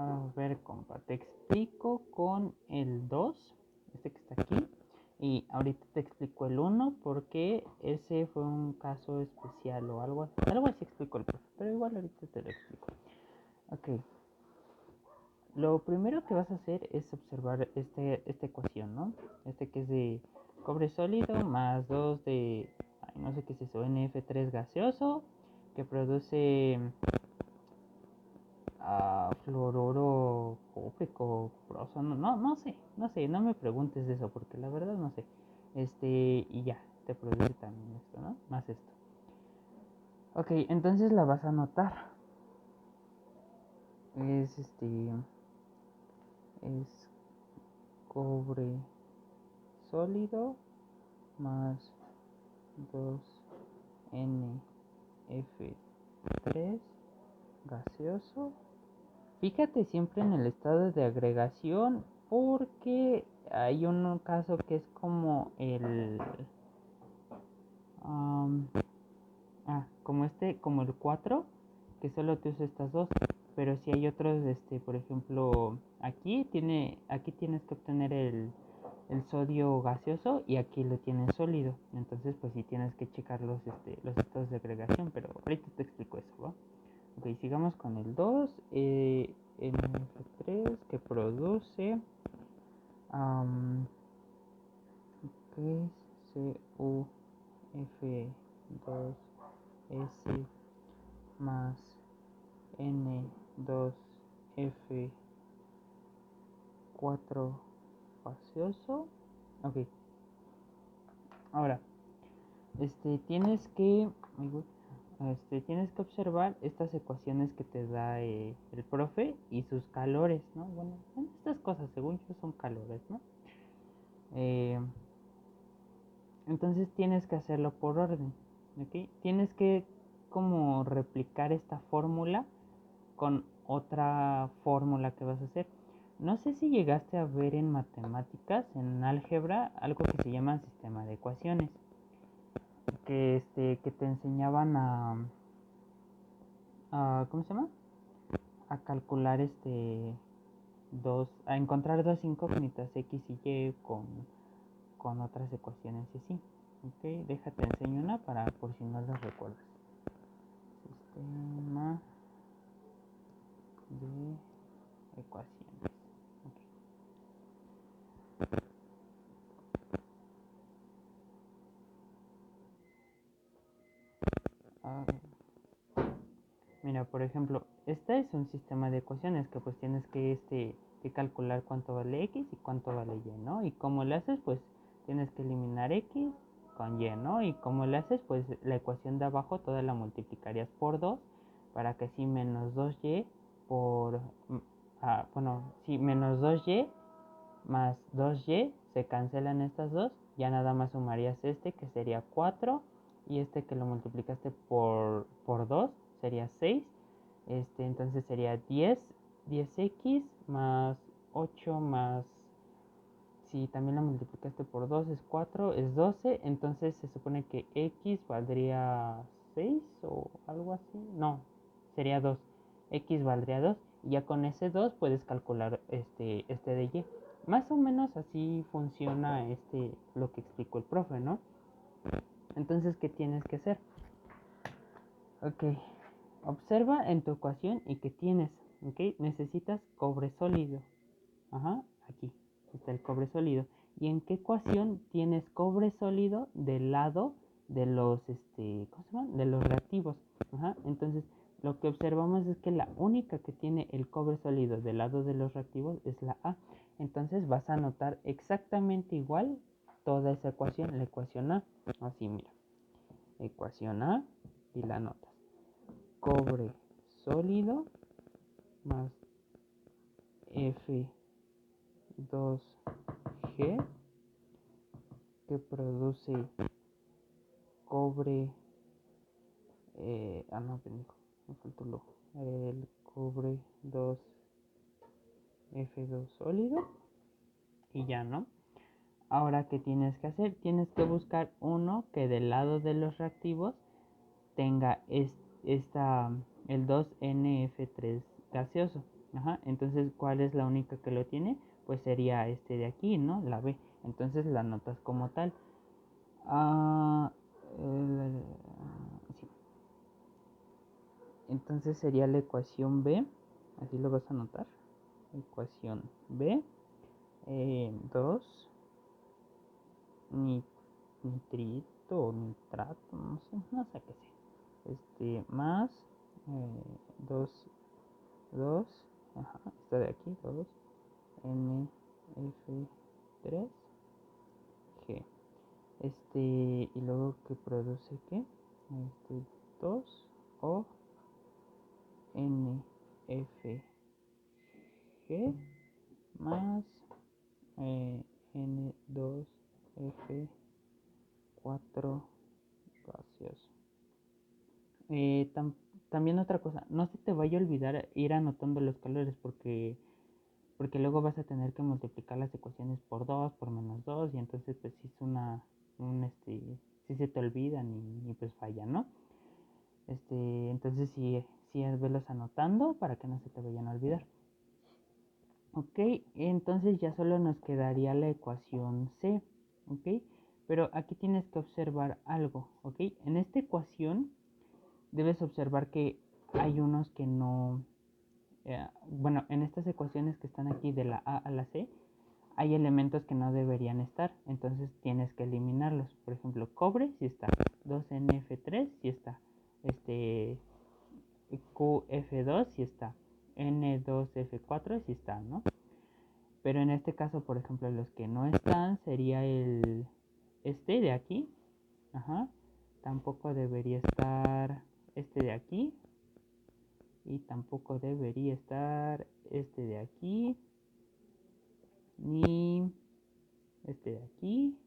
A ver, compa, te explico con el 2, este que está aquí. Y ahorita te explico el 1 porque ese fue un caso especial o algo así. Algo así explicó el profe, pero igual ahorita te lo explico. Ok. Lo primero que vas a hacer es observar esta ecuación, ¿no? Este que es de cobre sólido más 2 de, no sé qué es eso, NF3 gaseoso, que produce fluoruro cúprico, cuproso, no sé, no me preguntes de eso, porque la verdad no sé. Y ya, te produce también esto, ¿no? Más esto. Ok, entonces la vas a anotar. Es cobre sólido más 2NF3 gaseoso. Fíjate siempre en el estado de agregación porque hay un caso que es como como el 4 que solo te usa estas dos. Pero si hay otros, por ejemplo, aquí tienes que obtener el sodio gaseoso y aquí lo tienes sólido. Entonces, pues sí tienes que checar los estados de agregación, pero ahorita te explico eso, ¿va? Ok, sigamos con el 2. NF3 que produce ¿qué es? CuF2S más N2F4 gaseoso. Ok, ahora tienes que observar estas ecuaciones que te da el profe y sus calores, ¿no? Bueno, estas cosas según yo son calores, ¿no? Entonces tienes que hacerlo por orden, ¿ok? Tienes que como replicar esta fórmula con otra fórmula que vas a hacer. No sé si llegaste a ver en matemáticas, en álgebra, algo que se llama sistema de ecuaciones, que te enseñaban ¿cómo se llama? A calcular a encontrar dos incógnitas x y y con otras ecuaciones y así. Ok, déjate enseño una por si no lo recuerdas. Sistema de ecuaciones. Okay. Mira, por ejemplo, este es un sistema de ecuaciones que pues tienes que calcular cuánto vale x y cuánto vale y, ¿no? Y como lo haces, pues tienes que eliminar x con y, ¿no? Y como lo haces, pues la ecuación de abajo toda la multiplicarías por 2 para que así menos 2y por, menos 2y más 2y, se cancelan estas dos, ya nada más sumarías que sería 4, y que lo multiplicaste por 2 sería 6, entonces sería 10x más 8 más, si también lo multiplicaste por 2 es 4, es 12, entonces se supone que x valdría 6 o algo así, no, sería 2, x valdría 2, y ya con ese 2 puedes calcular de y. Más o menos así funciona lo que explicó el profe, ¿no? Entonces, ¿qué tienes que hacer? Ok, observa en tu ecuación y ¿qué tienes? Ok, necesitas cobre sólido. Ajá, aquí está el cobre sólido. ¿Y en qué ecuación tienes cobre sólido del lado de los, ¿cómo se llaman? De los reactivos. Ajá, entonces lo que observamos es que la única que tiene el cobre sólido del lado de los reactivos es la A. Entonces vas a anotar exactamente igual toda esa ecuación, la ecuación A. Así, mira, ecuación A y la anotas. Cobre sólido más F2G que produce cobre, no, pendejo, me faltó el cobre 2 F2 sólido y ya, ¿no? Ahora, ¿qué tienes que hacer? Tienes que buscar uno que del lado de los reactivos tenga el 2NF3 gaseoso. Ajá, entonces, ¿cuál es la única que lo tiene? Pues sería este de aquí, ¿no? La B. Entonces la anotas como tal. Ah, eh, sí. Entonces sería la ecuación B. Así lo vas a anotar. Ecuación B. 2 nitrito o nitrato, no sé qué sea. Más 2, 2, ajá, esta de aquí, 2, NF3, G. Y luego que produce qué? 2 O NFG más N2F4 gaseoso. También otra cosa, no se te vaya a olvidar ir anotando los calores porque luego vas a tener que multiplicar las ecuaciones por 2 por -2 y entonces pues si es si se te olvidan y pues falla, ¿no? Entonces sí velos anotando para que no se te vayan a olvidar. Ok, entonces ya solo nos quedaría la ecuación C, ok, pero aquí tienes que observar algo, ok, en esta ecuación debes observar que hay unos que no, bueno, en estas ecuaciones que están aquí de la A a la C, hay elementos que no deberían estar, entonces tienes que eliminarlos. Por ejemplo, cobre sí está, 2NF3 sí está, QF2 sí está, N2F4 sí está, ¿no? Pero en este caso, por ejemplo, los que no están sería este de aquí, ajá, tampoco debería estar este de aquí y tampoco debería estar este de aquí ni este de aquí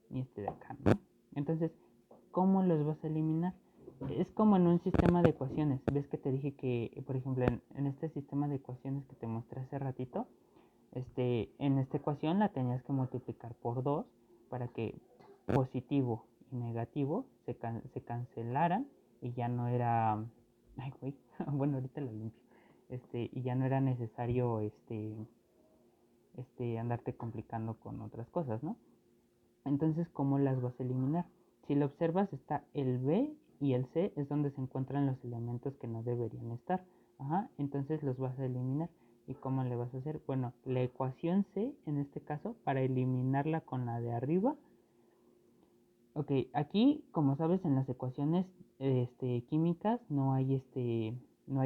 ni este de acá, ¿no? Entonces, ¿cómo los vas a eliminar? Es como en un sistema de ecuaciones. ¿Ves que te dije que, por ejemplo, en este sistema de ecuaciones que te mostré hace ratito, en esta ecuación la tenías que multiplicar por 2 para que positivo y negativo se cancelaran y ya no era, ay güey, bueno ahorita lo limpio, y ya no era necesario andarte complicando con otras cosas, ¿no? Entonces, ¿cómo las vas a eliminar? Si lo observas, está el B y el C es donde se encuentran los elementos que no deberían estar. Ajá, entonces los vas a eliminar. ¿Y cómo le vas a hacer? Bueno, la ecuación C, en este caso, para eliminarla con la de arriba. Ok, aquí, como sabes, en las ecuaciones químicas no hay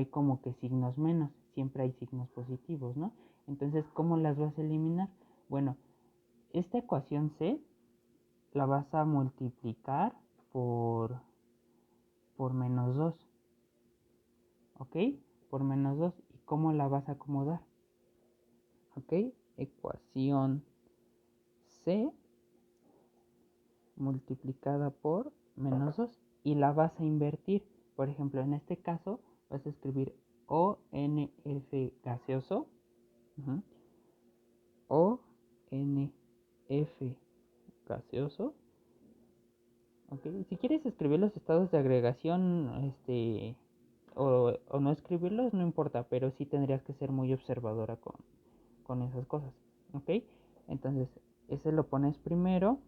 como que signos menos, siempre hay signos positivos, ¿no? Entonces, ¿cómo las vas a eliminar? Bueno, esta ecuación C la vas a multiplicar por, por -2, ¿ok? Por -2. ¿Y cómo la vas a acomodar? ¿Ok? Ecuación C multiplicada por -2 y la vas a invertir. Por ejemplo, en este caso vas a escribir ONF gaseoso, ONF gaseoso. Okay. Si quieres escribir los estados de agregación, o no escribirlos, no importa, pero sí tendrías que ser muy observadora con esas cosas, ¿ok? Entonces, ese lo pones primero,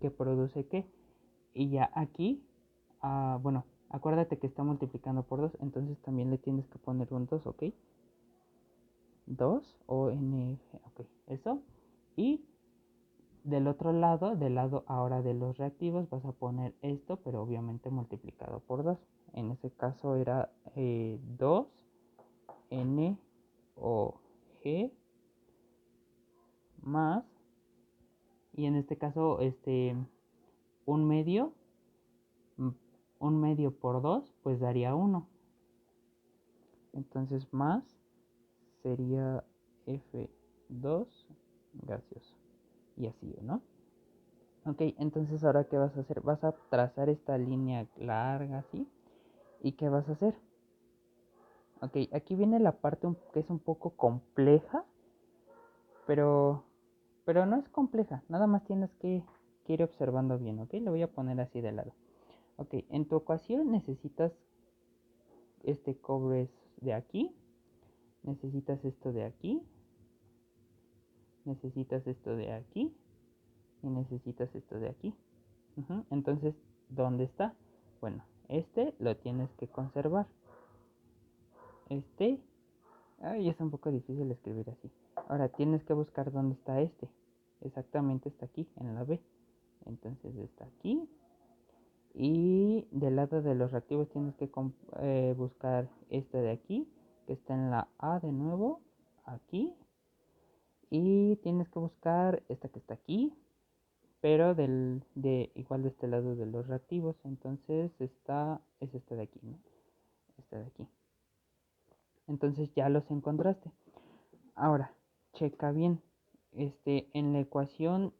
que produce qué, y ya aquí, bueno, acuérdate que está multiplicando por 2, entonces también le tienes que poner un 2, ¿ok? 2 o n, ok, eso, y del otro lado, del lado ahora de los reactivos, vas a poner esto, pero obviamente multiplicado por 2. En ese caso era 2 N o G más, y en este caso un medio, un medio por 2 pues daría 1. Entonces más sería F2 gaseoso. Y así, ¿no? Ok, entonces ahora ¿qué vas a hacer? Vas a trazar esta línea larga así. ¿Y qué vas a hacer? Ok, aquí viene la parte que es un poco compleja, pero, pero no es compleja. Nada más tienes que ir observando bien, ¿ok? Lo voy a poner así de lado. Ok, en tu ecuación necesitas este cobre de aquí necesitas esto de aquí, necesitas esto de aquí y necesitas esto de aquí. Entonces, ¿dónde está? Bueno, este lo tienes que conservar. Ay, es un poco difícil escribir así. Ahora tienes que buscar dónde está este. Exactamente está aquí, en la B. Entonces está aquí. Y del lado de los reactivos tienes que buscar este de aquí, que está en la A de nuevo, aquí. Y tienes que buscar esta que está aquí, pero igual de este lado de los reactivos. Entonces es esta de aquí, ¿no? Esta de aquí. Entonces ya los encontraste. Ahora, checa bien. En la ecuación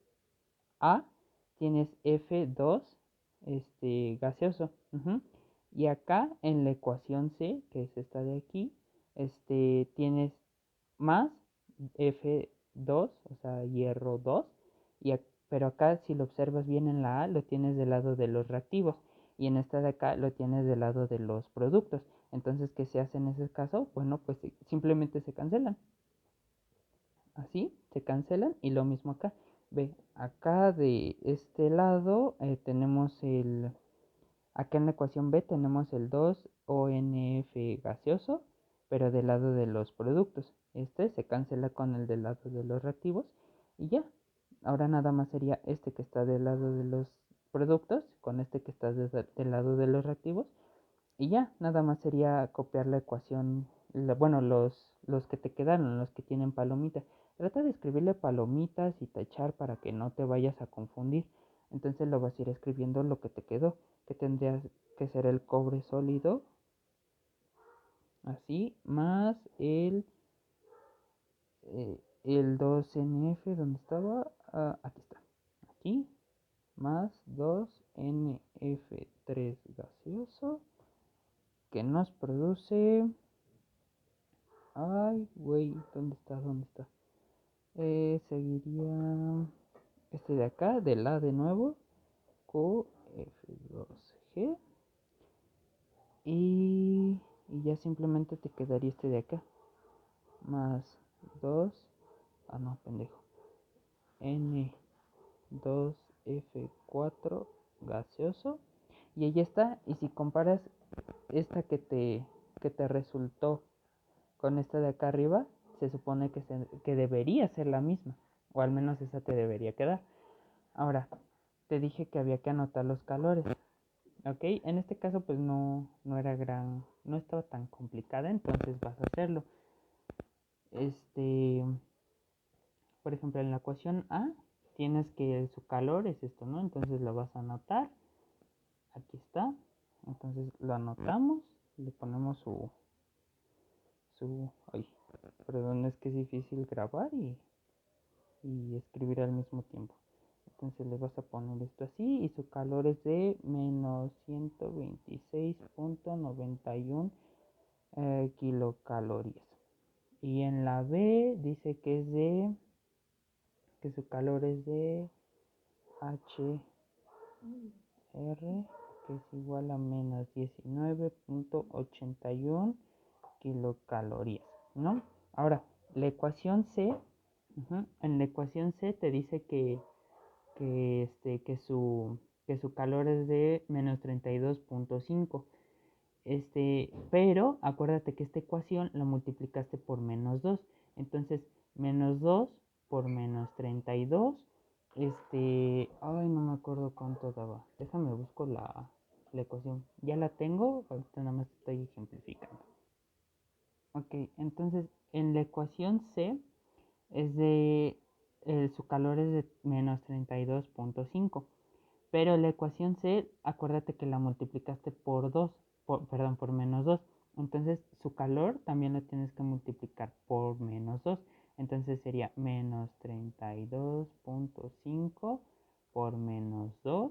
A tienes F2 gaseoso. Y acá en la ecuación C, que es esta de aquí, tienes más F2, o sea, hierro 2. Pero acá, si lo observas bien en la A, lo tienes del lado de los reactivos. Y en esta de acá lo tienes del lado de los productos. Entonces, ¿qué se hace en ese caso? Bueno, pues simplemente se cancelan. Así, se cancelan y lo mismo acá. Ve, acá de este lado tenemos acá en la ecuación B tenemos el 2ONF gaseoso, pero del lado de los productos. Este se cancela con el del lado de los reactivos y ya. Ahora nada más sería este que está del lado de los productos con este que está del lado de los reactivos y ya, nada más sería copiar la ecuación, bueno, los que te quedaron, los que tienen palomitas. Trata de escribirle palomitas y tachar para que no te vayas a confundir. Entonces lo vas a ir escribiendo lo que te quedó, que tendría que ser el cobre sólido, así, más el 2NF, ¿dónde estaba? Aquí está, aquí, más 2NF3 gaseoso, que nos produce... Ay, güey, ¿dónde está? ¿Dónde está? Seguiría este de acá, de la de nuevo, QF2G. Y ya simplemente te quedaría este de acá. Más 2. Ah, no, pendejo. N2F4 gaseoso. Y ahí está. Y si comparas esta que te resultó con esta de acá arriba, se supone que debería ser la misma, o al menos esa te debería quedar. Ahora, te dije que había que anotar los calores, ¿ok? En este caso pues no era no estaba tan complicada, entonces vas a hacerlo. Por ejemplo, en la ecuación A, tienes que su calor es esto, ¿no? Entonces lo vas a anotar, aquí está, entonces lo anotamos, le ponemos ay, perdón, es que es difícil grabar y escribir al mismo tiempo. Entonces le vas a poner esto así y su calor es de menos 126.91 kilocalorías. Y en la B dice que su calor es de HR, que es igual a menos 19.81 kilocalorías, ¿no? Ahora, la ecuación C, en la ecuación C te dice que su calor es de menos 32.5. Pero acuérdate que esta ecuación la multiplicaste por menos 2. Entonces, menos 2 por menos 32. Ay, no me acuerdo cuánto daba. Déjame busco la ecuación. Ya la tengo, ahorita nada más estoy ejemplificando. Ok, entonces en la ecuación C es su calor es de menos 32.5. Pero la ecuación C, acuérdate que la multiplicaste por 2, perdón, por menos 2. Entonces su calor también lo tienes que multiplicar por menos 2. Entonces sería menos 32.5 por menos 2.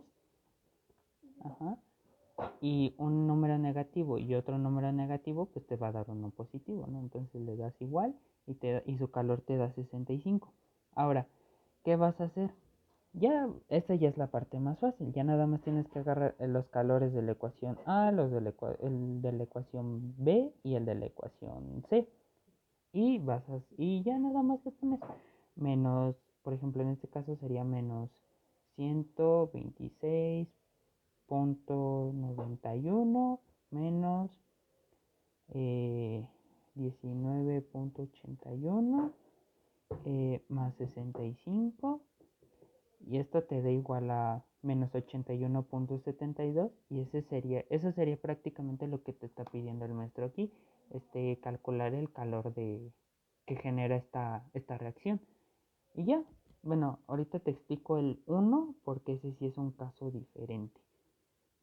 Ajá. Y un número negativo y otro número negativo, pues te va a dar uno positivo, ¿no? Entonces le das igual y su calor te da 65. Ahora, ¿qué vas a hacer? Esta ya es la parte más fácil. Ya nada más tienes que agarrar los calores de la ecuación A, el de la ecuación B y el de la ecuación C. y ya nada más le pones menos, por ejemplo, en este caso sería menos 126.91 menos 19.81 más 65 y esto te da igual a menos 81.72 y eso sería prácticamente lo que te está pidiendo el maestro aquí, calcular el calor que genera esta reacción. Y ya, bueno, ahorita te explico el uno porque ese sí es un caso diferente.